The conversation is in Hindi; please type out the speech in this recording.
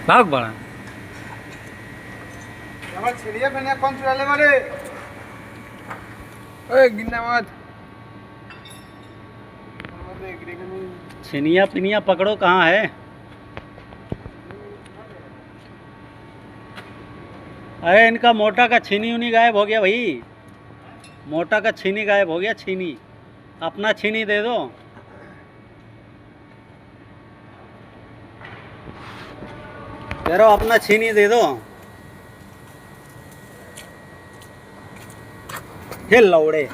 भाग बड़ा छिड़िया पहने कौन चुराले वाले? ओए गिन्ना मत। छिनिया पिनिया पकड़ो, कहाँ है? अरे इनका मोटा का छीनी उनी गायब हो गया भाई। मोटा का छीनी गायब हो गया। छीनी अपना छीनी दे दो। कह रहा हूं अपना छीनी दे दो। हे लौड़े।